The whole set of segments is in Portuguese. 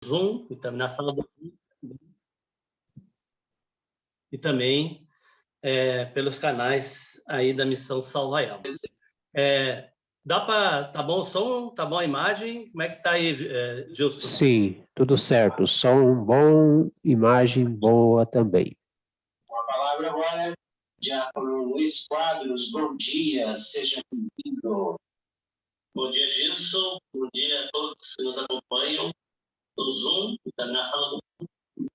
Zoom, e também na sala do Zoom, e também pelos canais aí da Missão Salva Almas. Tá bom o som? Tá bom a imagem? Como é que tá aí, Gilson? Sim, tudo certo. Som bom, imagem boa também. Com a palavra agora, Diácono Luiz Quadros, bom dia, seja bem-vindo. Bom dia, Gilson. Bom dia a todos que nos acompanham no Zoom e também na sala do Zoom.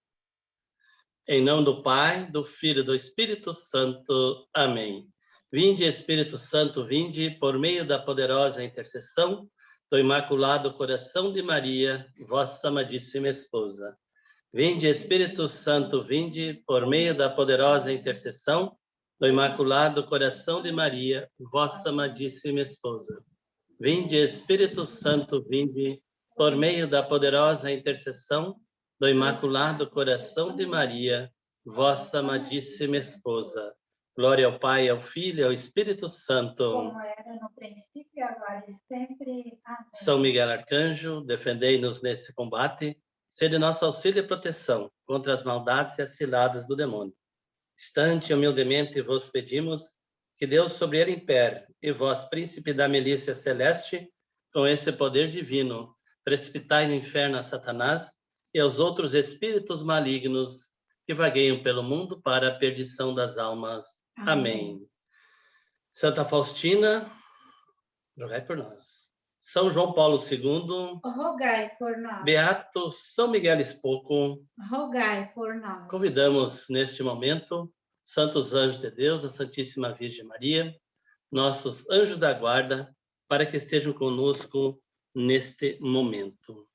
Em nome do Pai, do Filho e do Espírito Santo. Amém. Vinde, Espírito Santo, vinde, por meio da poderosa intercessão do Imaculado Coração de Maria, vossa amadíssima esposa. Vinde, Espírito Santo, vinde, por meio da poderosa intercessão do Imaculado Coração de Maria, vossa amadíssima esposa. Vinde, Espírito Santo, vinde, por meio da poderosa intercessão do Imaculado Coração de Maria, vossa amadíssima esposa. Glória ao Pai, ao Filho e ao Espírito Santo. Como era no princípio, agora e sempre. Amém. São Miguel Arcanjo, defendei-nos nesse combate, sede nosso auxílio e proteção contra as maldades e as ciladas do demônio. Instante, humildemente vos pedimos que Deus sobre ele impere, e vós, príncipe da milícia celeste, com esse poder divino, precipitai no inferno a Satanás e aos outros espíritos malignos que vagueiam pelo mundo para a perdição das almas. Amém. Santa Faustina, rogai por nós. São João Paulo II, Rogai por nós. Beato São Miguel Espoco, Rogai por nós. convidamos neste momento santos anjos de Deus, a Santíssima Virgem Maria, nossos anjos da guarda, para que estejam conosco neste momento.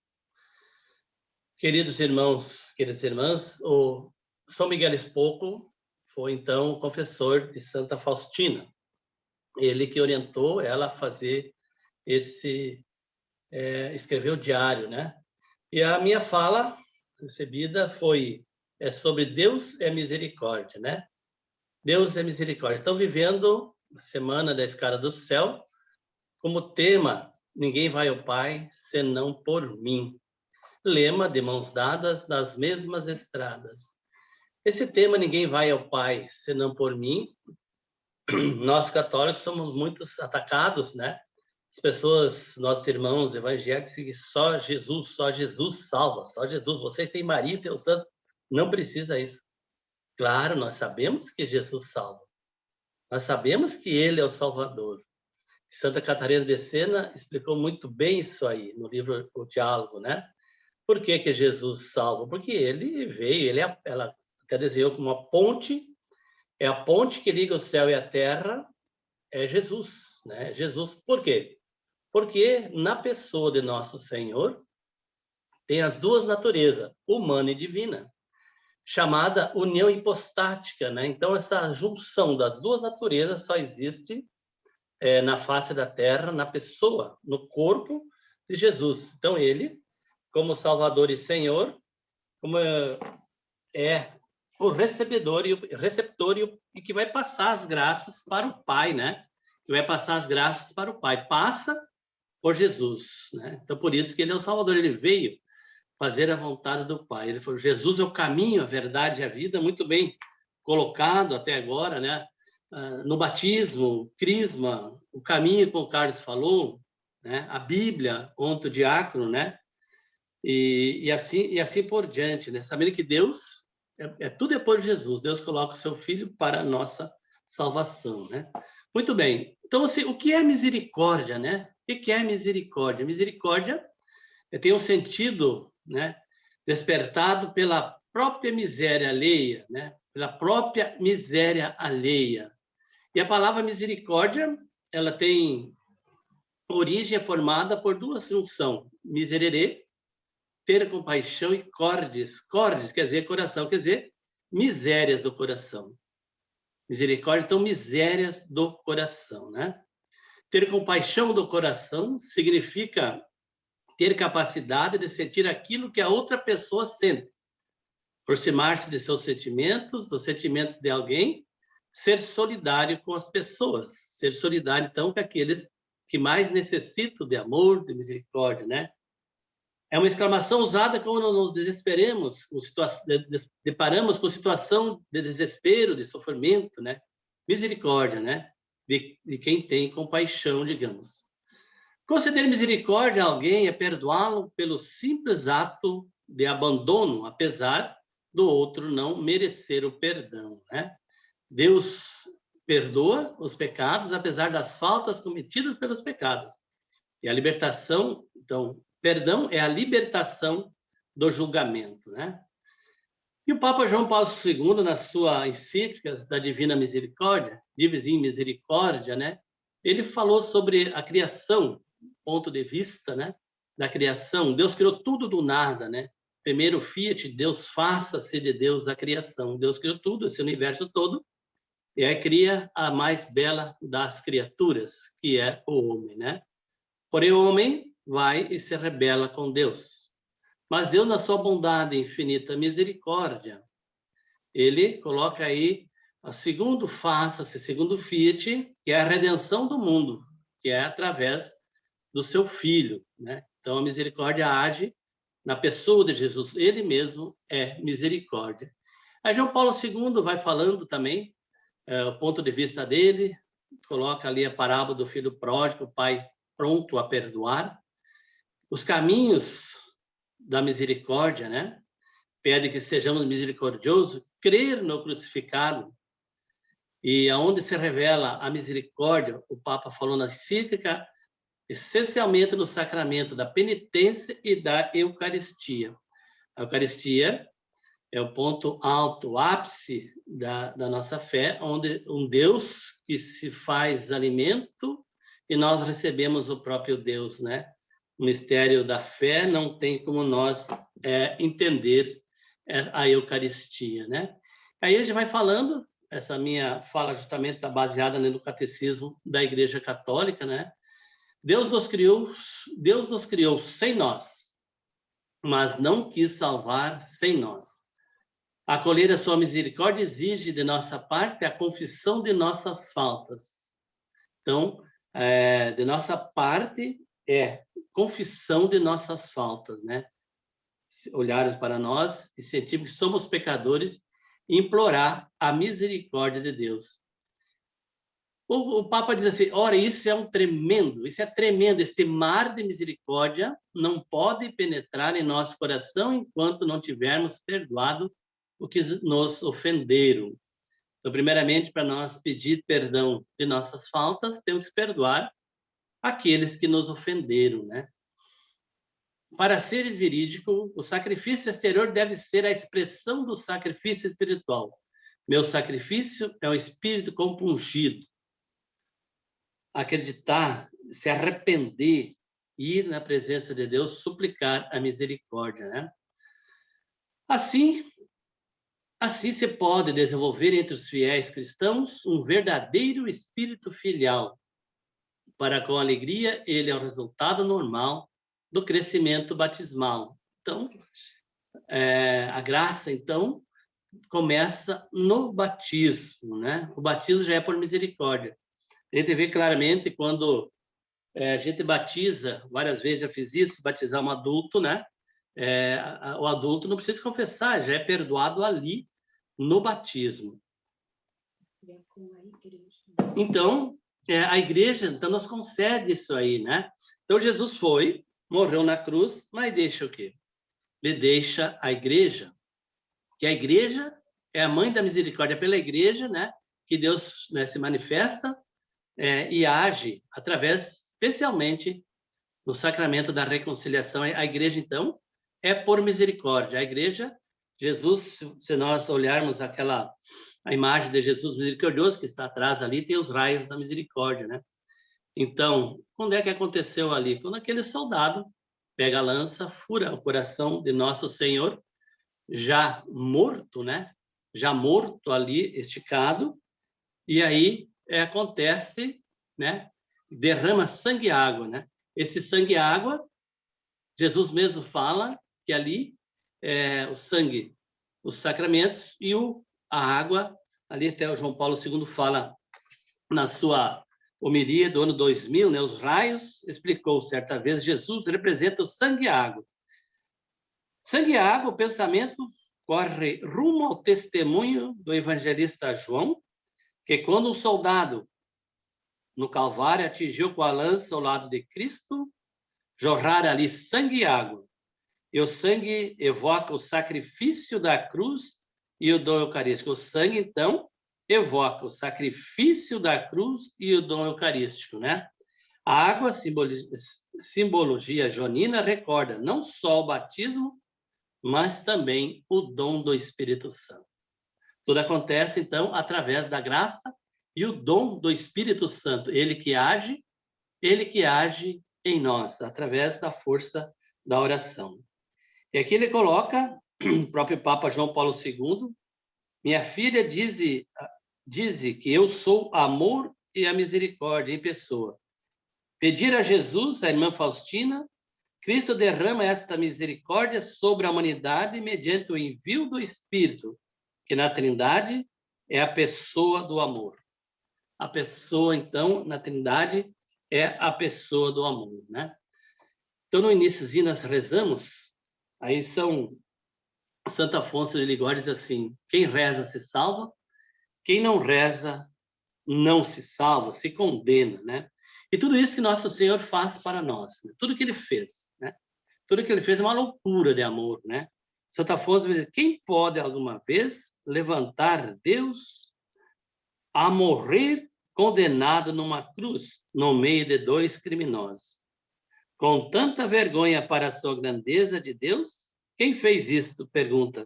Queridos irmãos, queridas irmãs, o São Miguel Espoco foi então o confessor de Santa Faustina. Ele que orientou ela a fazer escrever o diário, né? E a minha fala recebida foi sobre Deus é misericórdia, né? Deus é misericórdia. Estão vivendo a Semana da Escada do Céu, como tema, ninguém vai ao Pai senão por mim. Lema de mãos dadas nas mesmas estradas. Esse tema, ninguém vai ao Pai senão por mim, nós católicos somos muito atacados, né? As pessoas, nossos irmãos evangélicos, que só Jesus salva, só Jesus. Vocês têm Maria, têm os santos, não precisa isso. Claro, nós sabemos que Jesus salva. Nós sabemos que ele é o Salvador. Santa Catarina de Sena explicou muito bem isso aí no livro O Diálogo, né? Por que que Jesus salva? Porque ele veio, ela até desenhou como uma ponte, é a ponte que liga o céu e a terra, é Jesus, né? Jesus, por quê? Porque na pessoa de nosso Senhor tem as duas naturezas, humana e divina, chamada união hipostática, né? Então, essa junção das duas naturezas só existe na face da terra, na pessoa, no corpo de Jesus. Então, ele, como Salvador e Senhor, como é o recebedor e o receptor e que vai passar as graças para o Pai, né? Que vai passar as graças para o Pai. Passa por Jesus, né? Então, por isso que ele é o Salvador. Ele veio fazer a vontade do Pai. Ele falou, Jesus é o caminho, a verdade e a vida, muito bem colocado até agora, né? No batismo, crisma, o caminho, como o Carlos falou, né? A Bíblia, ontem o diácono, né? E assim por diante, né? Sabendo que Deus tudo é por Jesus. Deus coloca o seu Filho para a nossa salvação, né? Muito bem. Então, assim, o que é misericórdia, né? O que é misericórdia? Misericórdia tem um sentido, né? Despertado pela própria miséria alheia, né? Pela própria miséria alheia. E a palavra misericórdia, ela tem origem formada por duas funções: miserere, ter compaixão, e cordes. Cordes quer dizer coração, quer dizer misérias do coração. Misericórdia, então, misérias do coração, né? Ter compaixão do coração significa ter capacidade de sentir aquilo que a outra pessoa sente. Aproximar-se de seus sentimentos, dos sentimentos de alguém, ser solidário com as pessoas. Ser solidário, então, com aqueles que mais necessitam de amor, de misericórdia, né? É uma exclamação usada quando nos desesperemos, deparamos com situação de desespero, de sofrimento, né? Misericórdia, né? De quem tem compaixão, digamos. Conceder misericórdia a alguém é perdoá-lo pelo simples ato de abandono, apesar do outro não merecer o perdão, né? Deus perdoa os pecados, apesar das faltas cometidas pelos pecados. E a libertação, então, perdão é a libertação do julgamento, né? E o Papa João Paulo II, na sua encíclica da Divina Misericórdia, Divis in Misericordia, né? Ele falou sobre a criação, ponto de vista, né? Da criação. Deus criou tudo do nada, né? Primeiro fiat, Deus faça-se de Deus a criação. Deus criou tudo, esse universo todo, e aí cria a mais bela das criaturas, que é o homem, né? Porém, o homem vai e se rebela com Deus. Mas Deus, na sua bondade e infinita misericórdia, ele coloca aí a segundo faça-se, segundo fiat, que é a redenção do mundo, que é através do seu Filho, né? Então, a misericórdia age na pessoa de Jesus. Ele mesmo é misericórdia. Aí João Paulo II vai falando também, o ponto de vista dele, coloca ali a parábola do filho pródigo, o pai pronto a perdoar. Os caminhos da misericórdia, né? Pede que sejamos misericordiosos, crer no crucificado. E aonde se revela a misericórdia, o Papa falou na encíclica, essencialmente no sacramento da penitência e da Eucaristia. A Eucaristia é o ponto alto, o ápice da nossa fé, onde um Deus que se faz alimento e nós recebemos o próprio Deus, né? O mistério da fé não tem como nós entender a Eucaristia, né? Aí a gente vai falando, essa minha fala justamente está baseada no catecismo da Igreja Católica, né? Deus nos criou sem nós, mas não quis salvar sem nós. Acolher a sua misericórdia exige de nossa parte a confissão de nossas faltas. Então, de nossa parte confissão de nossas faltas, né? Olharmos para nós e sentirmos que somos pecadores e implorar a misericórdia de Deus. O Papa diz assim, ora, isso é tremendo, este mar de misericórdia não pode penetrar em nosso coração enquanto não tivermos perdoado o que nos ofenderam. Então, primeiramente, para nós pedir perdão de nossas faltas, temos que perdoar aqueles que nos ofenderam, né? Para ser verídico, o sacrifício exterior deve ser a expressão do sacrifício espiritual. Meu sacrifício é o espírito compungido. Acreditar, se arrepender, ir na presença de Deus, suplicar a misericórdia, né? Assim se pode desenvolver entre os fiéis cristãos um verdadeiro espírito filial, para com alegria ele é o resultado normal do crescimento batismal. Então, a graça, então, começa no batismo, né? O batismo já é por misericórdia. A gente vê claramente quando a gente batiza, várias vezes já fiz isso, batizar um adulto, né? O adulto não precisa confessar, já é perdoado ali no batismo. Então, a igreja então, nos concede isso aí, né? Então, Jesus foi, morreu na cruz, mas deixa o quê? Ele deixa a igreja, que a igreja é a mãe da misericórdia, pela igreja, né? Que Deus, né, se manifesta e age através, especialmente, no sacramento da reconciliação. A igreja, então, é por misericórdia. A igreja, Jesus, se nós olharmos a imagem de Jesus misericordioso, que está atrás ali, tem os raios da misericórdia, né? Então, quando é que aconteceu ali? Quando aquele soldado pega a lança, fura o coração de nosso Senhor, já morto, né? Já morto ali, esticado, e aí acontece, né? Derrama sangue e água, né? Esse sangue e água, Jesus mesmo fala que ali o sangue, os sacramentos e a água, ali até o João Paulo II fala na sua homilia do ano 2000, né, os raios, explicou certa vez, Jesus representa o sangue e a água. Sangue e água, o pensamento corre rumo ao testemunho do evangelista João, que quando um soldado no Calvário atingiu com a lança o lado de Cristo, jorrar ali sangue e água. E o sangue evoca o sacrifício da cruz e o dom eucarístico. O sangue, então, evoca o sacrifício da cruz e o dom eucarístico, né? A água, simbologia joanina, recorda não só o batismo, mas também o dom do Espírito Santo. Tudo acontece, então, através da graça e o dom do Espírito Santo. Ele que age em nós, através da força da oração. E aqui ele coloca, o próprio Papa João Paulo II, minha filha diz que eu sou amor e a misericórdia em pessoa. Pedir a Jesus, a irmã Faustina, Cristo derrama esta misericórdia sobre a humanidade mediante o envio do Espírito, que na Trindade é a pessoa do amor. A pessoa, então, na Trindade é a pessoa do amor, né? Então, no iníciozinho nós rezamos, aí Santo Afonso de Ligório diz assim, quem reza se salva, quem não reza não se salva, se condena, né? E tudo isso que Nosso Senhor faz para nós, né? Tudo que Ele fez, né? Tudo que Ele fez é uma loucura de amor, né? Santo Afonso diz, quem pode alguma vez levantar Deus a morrer condenado numa cruz, no meio de dois criminosos? Com tanta vergonha para a sua grandeza de Deus, quem fez isto? Pergunta.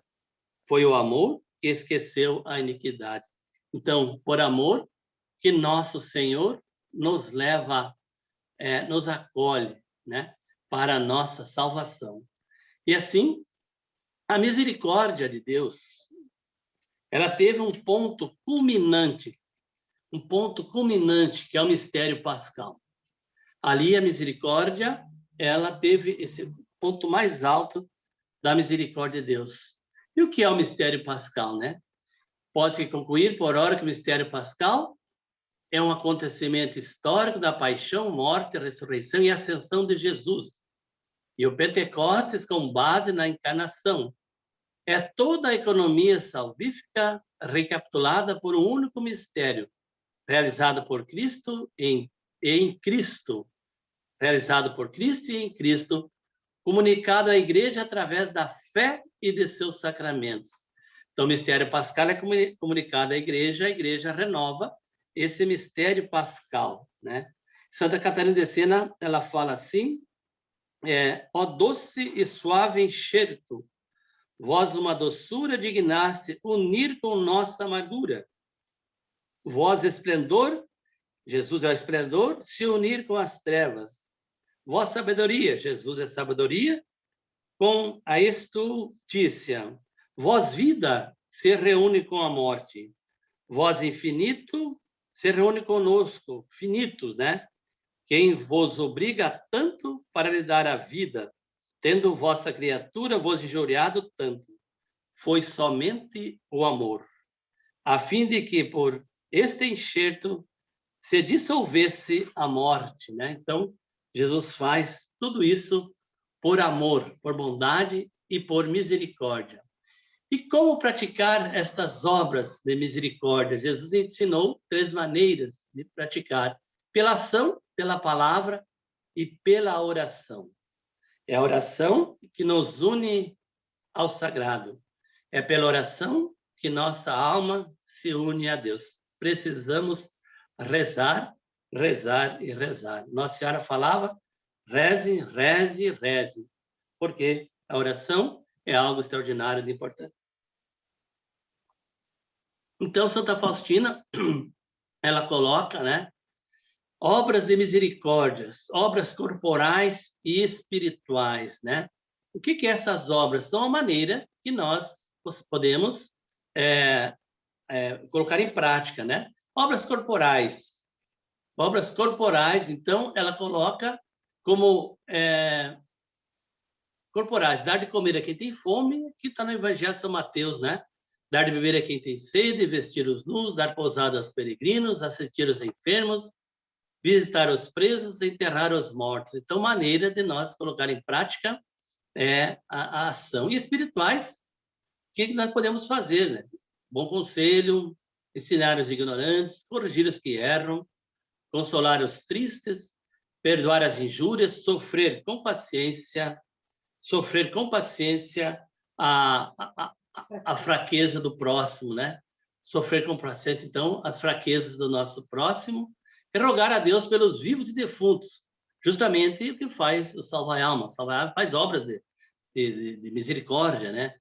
Foi o amor que esqueceu a iniquidade. Então, por amor que Nosso Senhor nos leva, nos acolhe, né, para a nossa salvação. E assim, a misericórdia de Deus, ela teve um ponto culminante, que é o mistério pascal. Ali a misericórdia, ela teve esse ponto mais alto da misericórdia de Deus. E o que é o mistério pascal, né? Pode-se concluir por hora que o mistério pascal é um acontecimento histórico da paixão, morte, ressurreição e ascensão de Jesus. E o Pentecostes com base na encarnação. É toda a economia salvífica recapitulada por um único mistério, realizado por Cristo e em Cristo. Realizado por Cristo e em Cristo, comunicado à igreja através da fé e de seus sacramentos. Então, o mistério pascal é comunicado à igreja, a igreja renova esse mistério pascal, né? Santa Catarina de Sena, ela fala assim, ó doce e suave enxerto, vós uma doçura dignaste unir com nossa amargura. Vós esplendor, Jesus é o esplendor, se unir com as trevas. Vós sabedoria, Jesus é sabedoria, com a estultícia. Vós vida, se reúne com a morte. Vós infinito, se reúne conosco, finitos, né? Quem vos obriga tanto para lhe dar a vida, tendo vossa criatura vos injuriado tanto, foi somente o amor, a fim de que por este enxerto se dissolvesse a morte, né? Então, Jesus faz tudo isso por amor, por bondade e por misericórdia. E como praticar estas obras de misericórdia? Jesus ensinou 3 maneiras de praticar: pela ação, pela palavra e pela oração. É a oração que nos une ao sagrado. É pela oração que nossa alma se une a Deus. Precisamos rezar, rezar e rezar. Nossa Senhora falava, reze, reze, reze, porque a oração é algo extraordinário de importante. Então, Santa Faustina, ela coloca, né, obras de misericórdias, obras corporais e espirituais, né? O que que essas obras são? A maneira que nós podemos colocar em prática, né? Obras corporais, então, ela coloca como corporais, dar de comer a quem tem fome, que está no Evangelho de São Mateus, né? Dar de beber a quem tem sede, vestir os nus, dar pousada aos peregrinos, assistir os enfermos, visitar os presos, enterrar os mortos. Então, maneira de nós colocar em prática é a ação. E espirituais, o que nós podemos fazer, né? Bom conselho, ensinar os ignorantes, corrigir os que erram, consolar os tristes, perdoar as injúrias, sofrer com paciência a fraqueza do próximo, né? Sofrer com paciência, então, as fraquezas do nosso próximo e rogar a Deus pelos vivos e defuntos, justamente o que faz o Salva-Alma. Salva-Alma faz obras de misericórdia, né?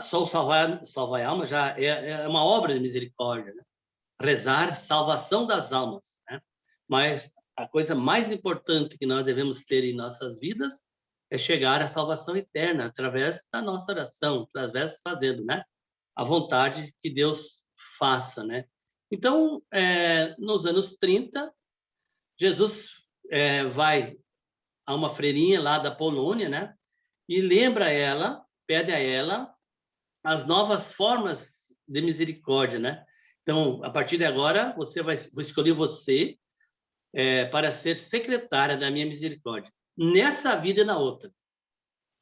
Só o Salva-Alma já é uma obra de misericórdia, né? Rezar salvação das almas, né? Mas a coisa mais importante que nós devemos ter em nossas vidas é chegar à salvação eterna através da nossa oração, através de fazendo, né? A vontade que Deus faça, né? Então, nos anos 30, Jesus vai a uma freirinha lá da Polônia, né? E pede a ela as novas formas de misericórdia, né? Então, a partir de agora, vou escolher você para ser secretária da minha misericórdia, nessa vida e na outra.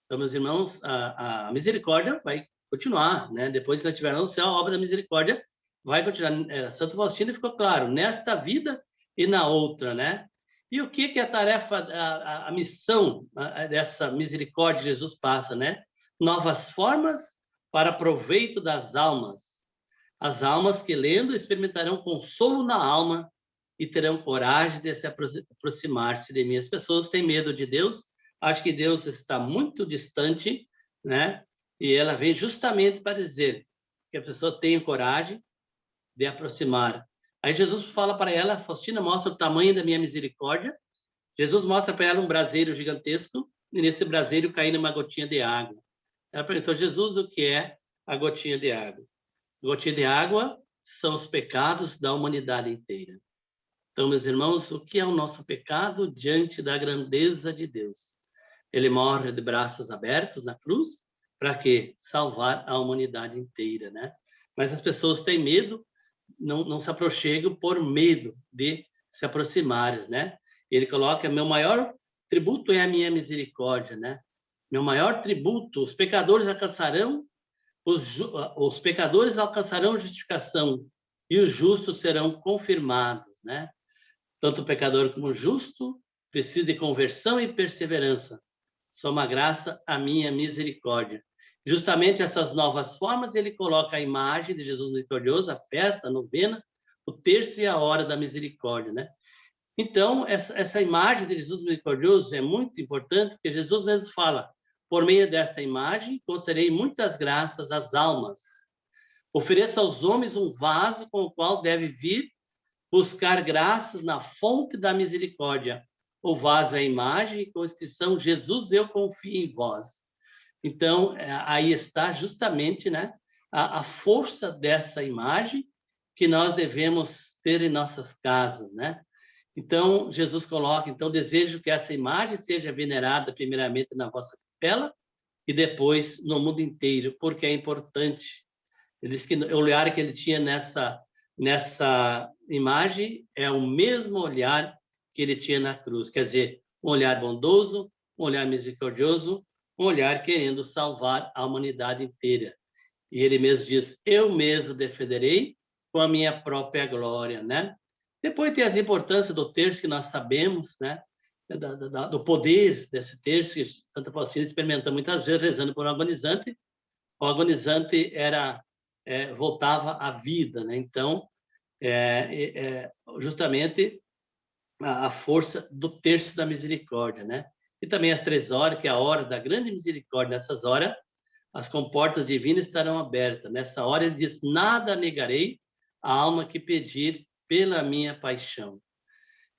Então, meus irmãos, a misericórdia vai continuar, né? Depois que nós tivermos no céu, a obra da misericórdia vai continuar. Santo Faustina ficou claro, nesta vida e na outra, né? E o que é a tarefa, a missão dessa misericórdia que Jesus passa, né? Novas formas para proveito das almas. As almas que, lendo, experimentarão consolo na alma e terão coragem de se aproximar-se de mim. As pessoas têm medo de Deus, acham que Deus está muito distante, né? E ela vem justamente para dizer que a pessoa tenha coragem de aproximar. Aí Jesus fala para ela, Faustina, mostra o tamanho da minha misericórdia. Jesus mostra para ela um braseiro gigantesco, e nesse braseiro caindo uma gotinha de água. Ela perguntou, Jesus, o que é a gotinha de água? A gotinha de água são os pecados da humanidade inteira. Então, meus irmãos, o que é o nosso pecado diante da grandeza de Deus? Ele morre de braços abertos na cruz, para quê? Salvar a humanidade inteira, né? Mas as pessoas têm medo, não se aproximam por medo de se aproximarem, né? Ele coloca, meu maior tributo é a minha misericórdia, né? Meu maior tributo, os pecadores alcançarão justificação e os justos serão confirmados, né? Tanto o pecador como o justo precisa de conversão e perseverança. Soma graça a minha misericórdia. Justamente essas novas formas, ele coloca a imagem de Jesus misericordioso, a festa, a novena, o terço e a hora da misericórdia, né? Então, essa imagem de Jesus misericordioso é muito importante, porque Jesus mesmo fala, por meio desta imagem, concederei muitas graças às almas. Ofereça aos homens um vaso com o qual deve vir buscar graças na fonte da misericórdia. O vaso é a imagem com a inscrição, Jesus, eu confio em vós. Então, aí está justamente, né, a força dessa imagem que nós devemos ter em nossas casas, né? Então, Jesus coloca, então, desejo que essa imagem seja venerada primeiramente na vossa capela e depois no mundo inteiro, porque é importante. Ele diz que o olhar que ele tinha nessa imagem é o mesmo olhar que ele tinha na cruz, quer dizer, um olhar bondoso, um olhar misericordioso, um olhar querendo salvar a humanidade inteira. E ele mesmo diz, eu mesmo defenderei com a minha própria glória, né? Depois tem as importâncias do terço que nós sabemos, né? Do poder desse terço que Santa Faustina experimenta muitas vezes rezando por um agonizante. O agonizante voltava à vida, né? Então, justamente a força do terço da misericórdia, né? E também as 3 horas, que é a hora da grande misericórdia. Nessas horas, as comportas divinas estarão abertas. Nessa hora, ele diz, nada negarei à alma que pedir pela minha paixão.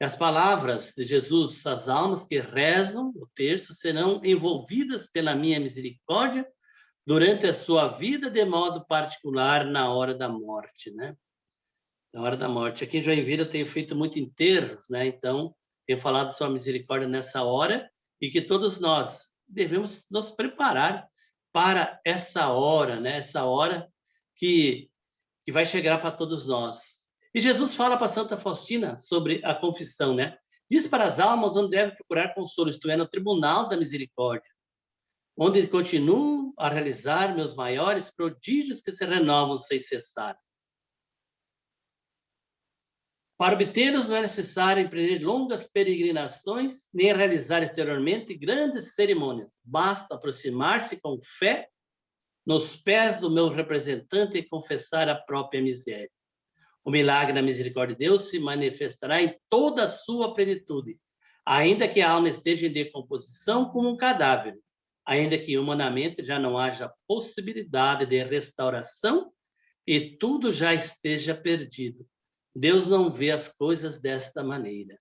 E as palavras de Jesus, as almas que rezam o terço serão envolvidas pela minha misericórdia durante a sua vida, de modo particular, na hora da morte, né? Na hora da morte. Aqui em Joinville eu tenho feito muito enterros, né? Então, tenho falado de sua misericórdia nessa hora e que todos nós devemos nos preparar para essa hora, né? Essa hora que vai chegar para todos nós. E Jesus fala para Santa Faustina sobre a confissão, né? Diz para as almas onde deve procurar consolo, isto é, no tribunal da misericórdia. onde continuo a realizar meus maiores prodígios que se renovam sem cessar. Para obtê-los não é necessário empreender longas peregrinações, nem realizar exteriormente grandes cerimônias. Basta aproximar-se com fé nos pés do meu representante e confessar a própria miséria. O milagre da misericórdia de Deus se manifestará em toda a sua plenitude, ainda que a alma esteja em decomposição como um cadáver, ainda que humanamente já não haja possibilidade de restauração e tudo já esteja perdido. Deus não vê as coisas desta maneira.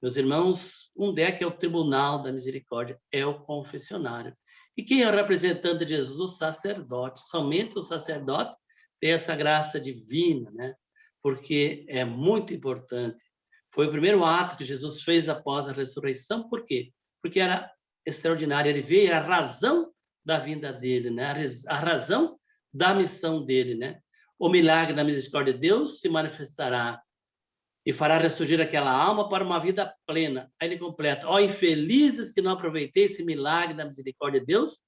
Meus irmãos, onde é que é o tribunal da misericórdia? É o confessionário. E quem é o representante de Jesus? O sacerdote. Somente o sacerdote tem essa graça divina, né? Porque é muito importante. Foi o primeiro ato que Jesus fez após a ressurreição. Por quê? Porque era extraordinário. Ele veio a razão da vinda dele, né? A razão da missão dele, né? O milagre da misericórdia de Deus se manifestará e fará ressurgir aquela alma para uma vida plena. Aí ele completa: ó infelizes que não aproveitei esse milagre da misericórdia de Deus,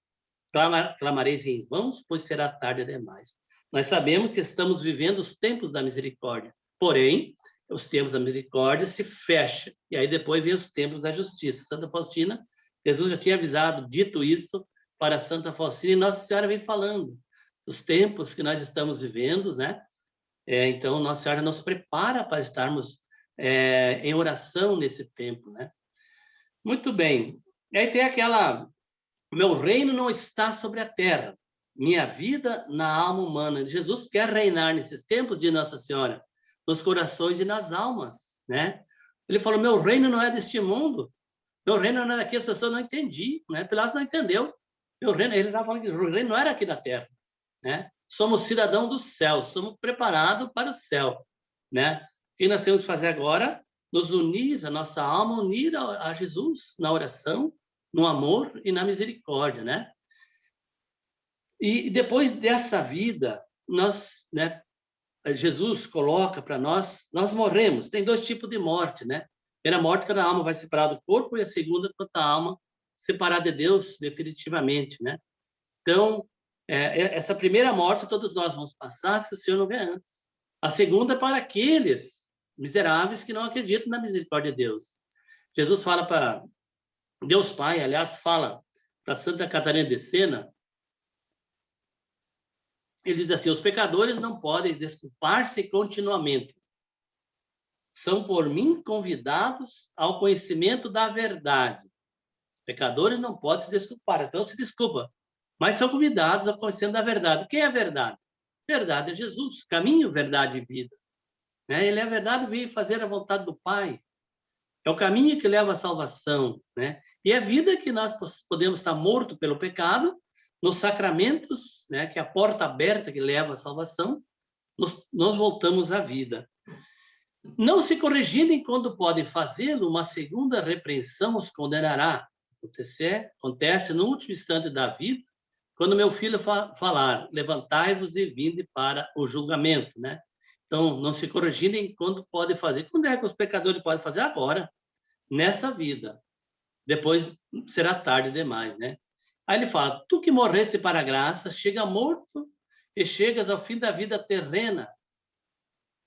clamareis em vão, pois será tarde demais. Nós sabemos que estamos vivendo os tempos da misericórdia, porém, os tempos da misericórdia se fecham, e aí depois vem os tempos da justiça. Santa Faustina, Jesus já tinha avisado, dito isso para Santa Faustina, e Nossa Senhora vem falando dos tempos que nós estamos vivendo, né? Então, Nossa Senhora nos prepara para estarmos em oração nesse tempo, né? Muito bem. E aí tem aquela: meu reino não está sobre a terra, minha vida na alma humana. Jesus quer reinar nesses tempos de Nossa Senhora, nos corações e nas almas, né? Ele falou: meu reino não é deste mundo, meu reino não é daqui. As pessoas não entendiam, né? Pilatos não entendeu. Meu reino, ele estava falando que o reino não era aqui da terra, né? Somos cidadãos do céu, somos preparados para o céu, né? O que nós temos que fazer agora? Nos unir, a nossa alma, unir a Jesus na oração, no amor e na misericórdia, né? E depois dessa vida, nós, né? Jesus coloca para nós morremos. Tem dois tipos de morte, né? A primeira morte, quando a alma vai separar do corpo, e a segunda, quando a alma separar de Deus definitivamente, né? Então, essa primeira morte todos nós vamos passar se o Senhor não vier antes. A segunda é para aqueles miseráveis que não acreditam na misericórdia de Deus. Jesus fala para Deus Pai, aliás, fala para Santa Catarina de Sena, ele diz assim: os pecadores não podem desculpar-se continuamente. São por mim convidados ao conhecimento da verdade. Os pecadores não podem se desculpar, então se desculpa, mas são convidados ao conhecimento da verdade. O que é a verdade? Verdade é Jesus, caminho, verdade e vida. Né? Ele é a verdade, veio fazer a vontade do Pai. É o caminho que leva à salvação, né? E é a vida que nós podemos estar morto pelo pecado, nos sacramentos, né? Que é a porta aberta que leva à salvação, nós voltamos à vida. Não se corrigirem quando podem fazê-lo, uma segunda repreensão os condenará. Acontece no último instante da vida, quando meu filho falar: levantai-vos e vinde para o julgamento, né? Então, não se corrigirem quando podem fazer. Quando é que os pecadores podem fazer? Agora, nessa vida. Depois será tarde demais, né? Aí ele fala: tu que morreste para a graça, chega morto e chegas ao fim da vida terrena.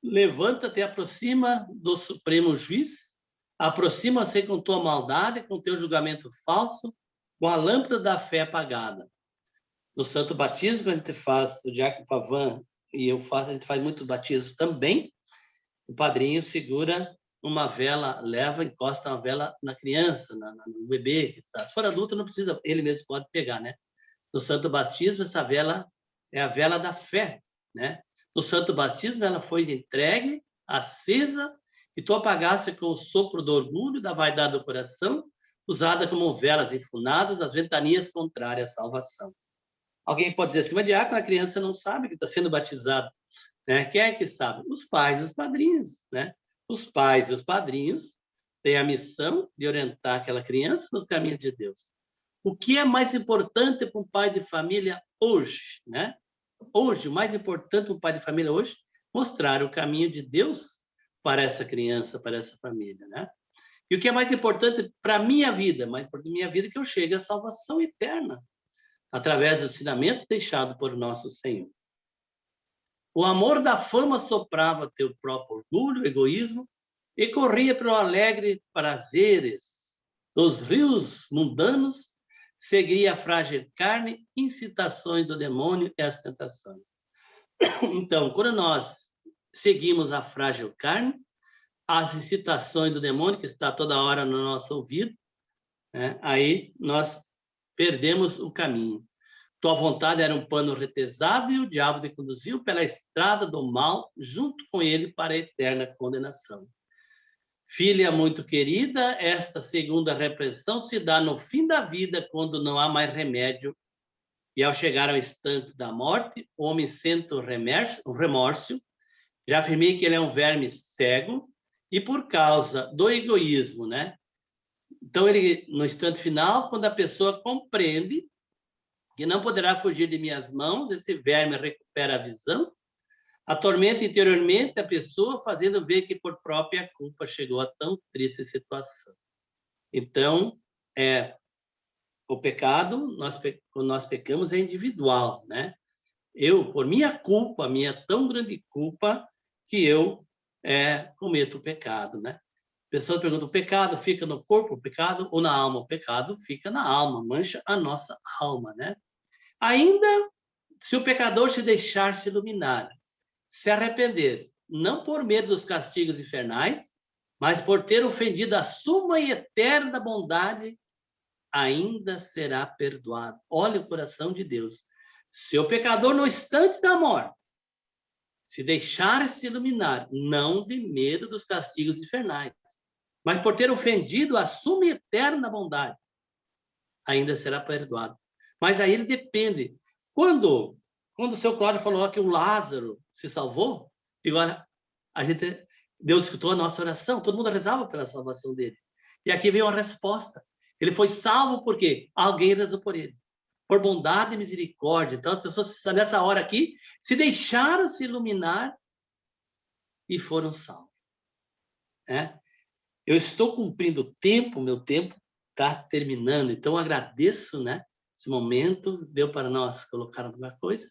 Levanta-te e aproxima do Supremo Juiz, aproxima-se com tua maldade, com teu julgamento falso, com a lâmpada da fé apagada. No Santo Batismo, a gente faz, o Diácono Pavan e eu faço, a gente faz muito batismo também. O padrinho segura uma vela, encosta uma vela na criança, no bebê. Se for adulto, não precisa, ele mesmo pode pegar, né? No Santo Batismo, essa vela é a vela da fé, né? No Santo Batismo, ela foi entregue, acesa, e tu apagaste com o sopro do orgulho, da vaidade do coração, usada como velas enfunadas, as ventanias contrárias à salvação. Alguém pode dizer assim: mas diácono, a criança não sabe que está sendo batizado, né? Quem é que sabe? Os pais e os padrinhos, né? Os pais e os padrinhos têm a missão de orientar aquela criança nos caminhos de Deus. O que é mais importante para um pai de família hoje, né? Hoje, o mais importante para um pai de família hoje, mostrar o caminho de Deus para essa criança, para essa família, né? E o que é mais importante para a minha vida? Mais importante para a minha vida é que eu chegue à salvação eterna. através dos ensinamentos deixados por nosso Senhor. O amor da fama soprava teu próprio orgulho, egoísmo, e corria pelo alegre prazeres dos rios mundanos, seguia a frágil carne, incitações do demônio e as tentações. Então, quando nós seguimos a frágil carne, as incitações do demônio, que está toda hora no nosso ouvido, né? Aí nós perdemos o caminho. Tua vontade era um pano retesado e o diabo te conduziu pela estrada do mal, junto com ele para a eterna condenação. Filha muito querida, esta segunda repressão se dá no fim da vida, quando não há mais remédio, e ao chegar ao instante da morte, o homem sente o remorso. Já afirmei que ele é um verme cego, e por causa do egoísmo, né? Então, ele, no instante final, quando a pessoa compreende que não poderá fugir de minhas mãos, esse verme recupera a visão, atormenta interiormente a pessoa, fazendo ver que por própria culpa chegou a tão triste situação. Então, o pecado, quando nós pecamos, é individual, né? Eu, por minha culpa, minha tão grande culpa, que eu cometo o pecado, né? Pessoas perguntam, o pecado fica no corpo, o pecado, ou na alma? O pecado fica na alma, mancha a nossa alma, né? Ainda, se o pecador se deixar se iluminar, se arrepender, não por medo dos castigos infernais, mas por ter ofendido a suma e eterna bondade, ainda será perdoado. Olha o coração de Deus. Se o pecador, no instante da morte, se deixar se iluminar, não de medo dos castigos infernais, mas por ter ofendido a suma e eterna bondade, ainda será perdoado. Mas aí ele depende. Quando o seu Cláudio falou que o Lázaro se salvou, agora Deus escutou a nossa oração, todo mundo rezava pela salvação dele. E aqui veio a resposta. Ele foi salvo porque alguém rezou por ele. Por bondade e misericórdia. Então, as pessoas, nessa hora aqui, se deixaram se iluminar e foram salvos. Eu estou cumprindo o tempo, meu tempo está terminando. Então, eu agradeço, né? Esse momento, deu para nós colocar alguma coisa.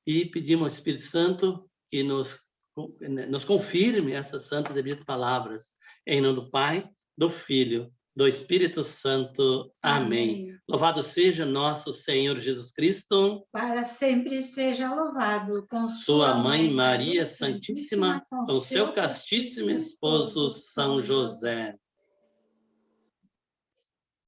E pedimos ao Espírito Santo que nos confirme essas santas e belas palavras. Em nome do Pai, do Filho, do Espírito Santo. Amém. Louvado seja nosso Senhor Jesus Cristo. Para sempre seja louvado. Com sua mãe Maria Santíssima, com seu castíssimo esposo São José.